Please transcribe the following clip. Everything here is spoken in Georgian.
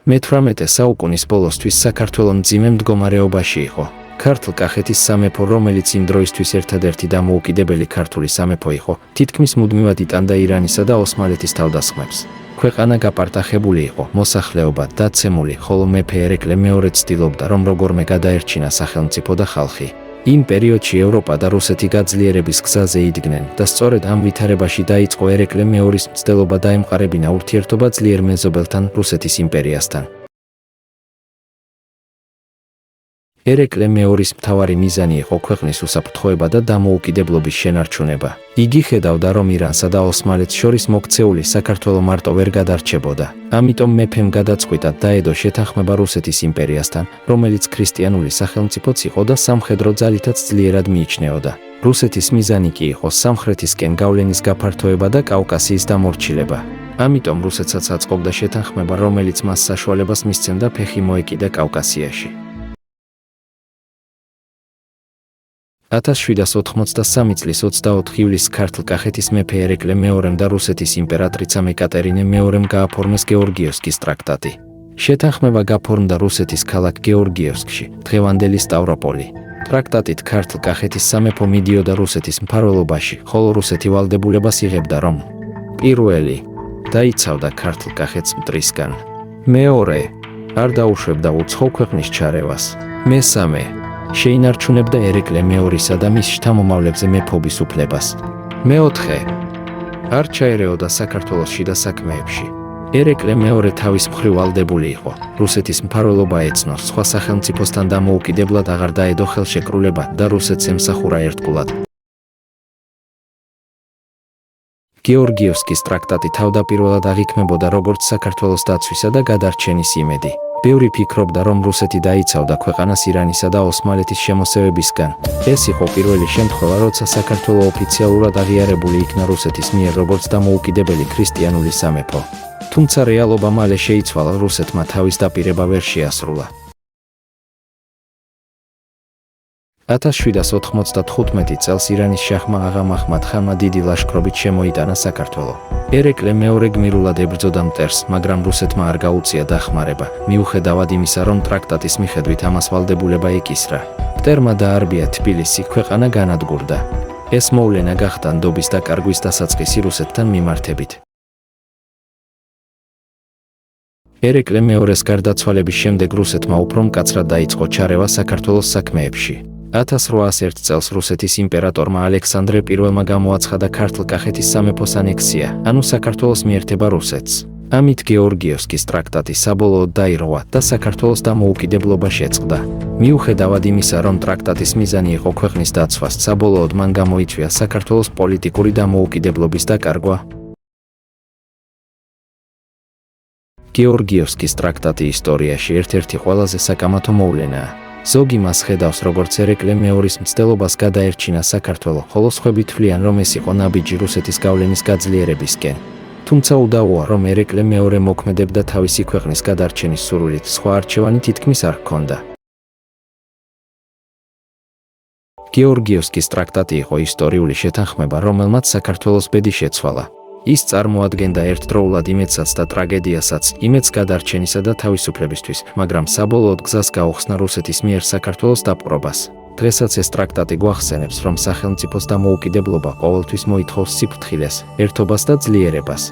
მე-18 საუკუნის ბოლოსთვის საქართველო მძიმე მდგომარეობაში იყო. ქართლ-კახეთის სამეფო, რომელიც იმ დროისთვის ერთადერთი დამოუკიდებელი ქართული სამეფო იყო, თითქმის მუდმივად იტანდა ირანისა და ოსმალეთის თავდასხმებს. ქვეყანა გაპარტახებული იყო, მოსახლეობა დაცემული, ხოლო მეფე ერეკლე მეორე ცდილობდა, რომ როგორმე გადაერჩინა სახელმწიფო და ხალხი. იმ პერიოდში ევროპა და რუსეთი გაძლიერების გზაზე იდგნენ და სწორედ ამ ვითარებაში დაიწყო ერეკლე მეორის მცდელობა დაემყარებინა ურთიერთობა ძლიერ მეზობელთან, რუსეთის იმპერიასთან. ერეკლე მეორის მთავარი მიზანი იყო ქვეყნის უსაფრთხოება და დამოუკიდებლობის შენარჩუნება. იგი ხედავდა, რომ ირანსა და ოსმალეთს შორის მოქცეული საქართველო მარტო ვერ გადარჩებოდა. ამიტომ მეფემ გადაწყვიტა დაედო შეთანხმება რუსეთის იმპერიასთან, რომელიც ქრისტიანული სახელმწიფოც იყო და სამხედრო ძალითაც ძლიერად მიიჩნეოდა. რუსეთის მიზანი კი იყო სამხრეთისკენ გავლენის გაფართოება და კავკასიის დამორჩილება. ამიტომ რუსეთსაც აწყობდა შეთანხმება, რომელიც მას საშუალებას მისცემდა ფეხი მოეკიდა კავკასიაში. 1783 წლის 24 ივლისს ქართლ-კახეთის მეფე ერეკლე მეორემ და რუსეთის იმპერატრიცამ ეკატერინე მეორემ გააფორმეს გეორგიევსკის ტრაქტატი. შეთანხმება გაფორმდა რუსეთის ქალაქ გეორგიევსკში, დღევანდელი სტავროპოლი. ტრაქტატით ქართლ-კახეთის სამეფო მიდიოდა რუსეთის მფარველობაში, ხოლო რუსეთი ვალდებულებას იღებდა, რომ პირველი დაიცავდა ქართლ-კახეთს მტრისგან, მეორე არ დაუშვებდა უცხო ქვეყნის ჩარევას, მესამე შეინარჩუნებდა ერეკლე მეორისა და მის შთამომავლებზე მეფობის უფლებას, მეოთხე არ ჩაერეოდა საქართველოს შიდა საქმეებში. ერეკლე მეორე თავის მხრივ ვალდებული იყო, რუსეთის მფარველობა ეცნოს, სხვა სახელმწიფოსთან დამოუკიდებლად აღარ დაედო ხელშეკრულება და რუსეთს ემსახურა ერთგულად. გეორგიევსკის ტრაქტატი თავდაპირველად აღიქმებოდა როგორც საქართველოს დაცვისა და გადარჩენის იმედი. ბევრი ფიქრობდა, რომ რუსეთი დაიცავდა ქვეყანას ირანისა და ოსმალეთის შემოსევებისგან. ეს იყო პირველი შემთხვევა, როცა საქართველო ოფიციალურად აღიარებული იქნა რუსეთის მიერ როგორც დამოუკიდებელი ქრისტიანული სამეფო. თუმცა რეალობა მალე შეიცვალა, რუსეთმა თავის დაპირება ვერ შეასრულა. 1795 წელს ირანის შაჰმა აღა მაჰმად ხანმა დიდი ლაშქრობით შემოიტანა საქართველო. ერეკლე მეორე გმირულად ებრძოდა მტერს, მაგრამ რუსეთმა არ გაუწია დახმარება, მიუხედავად იმისა, რომ ტრაქტატის მიხედვით ამას ვალდებულება ეკისრა. მტერმა დაარბია თბილისი, ქვეყანა განადგურდა. ეს მოვლენა გახდა ნდობის და კარგვის დასაწყისი რუსეთთან მიმართებით. ერეკლე მეორეს გარდაცვალების შემდეგ რუსეთმა უფრო მკაცრად დაიწყო ჩარევა საქართველოს საქმეებში. 1801 წელს რუსეთის იმპერატორმა ალექსანდრე პირველმა გამოაცხადა ქართლ-კახეთის სამეფოს ანექსია, ანუ საქართველოს მიერთება რუსეთს. ამით გეორგიევსკის ტრაქტატი საბოლოოდ დაირღვა და საქართველოს დამოუკიდებლობა შეწყდა. მიუხედავად იმისა, რომ ტრაქტატის მიზანი იყო ქვეყნის დაცვას, საბოლოოდ მან გამოიწვია საქართველოს პოლიტიკური დამოუკიდებლობის დაკარგვა. გეორგიევსკის ტრაქტატი ისტორიაში ერთ-ერთი ყველაზე საკამათო მოვლენაა. ზოგი მას ხედავს როგორც ერეკლე მეორის მცდელობას გადაერჩინა საქართველო, ხოლო სხვები თვლიან, რომ ეს იყო ნაბიჯი რუსეთის გავლენის გაძლიერებისკენ. თუმცა უდავოა, რომ ერეკლე მეორე მოქმედებდა თავისი ქვეყნის გადარჩენის სურვილით, სხვა არჩევანი თითქმის არ ჰქონდა. გეორგიევსკის ტრაქტატი იყო ისტორიული შეთანხმება, რომელმაც საქართველოს ბედი შეცვალა. ის წარმოადგენდა ერთდროულად იმედსაც და ტრაგედიასაც, იმედს გადარჩენისა და თავისუფლებისთვის, მაგრამ საბოლოოდ გზას გაუხსნა რუსეთის მიერ საქართველოს დაპყრობას. დღესაც ეს ტრაქტატი გვახსენებს, რომ სახელმწიფოს დამოუკიდებლობა ყოველთვის მოითხოვს სიფრთხილეს, ერთობას და ძლიერებას.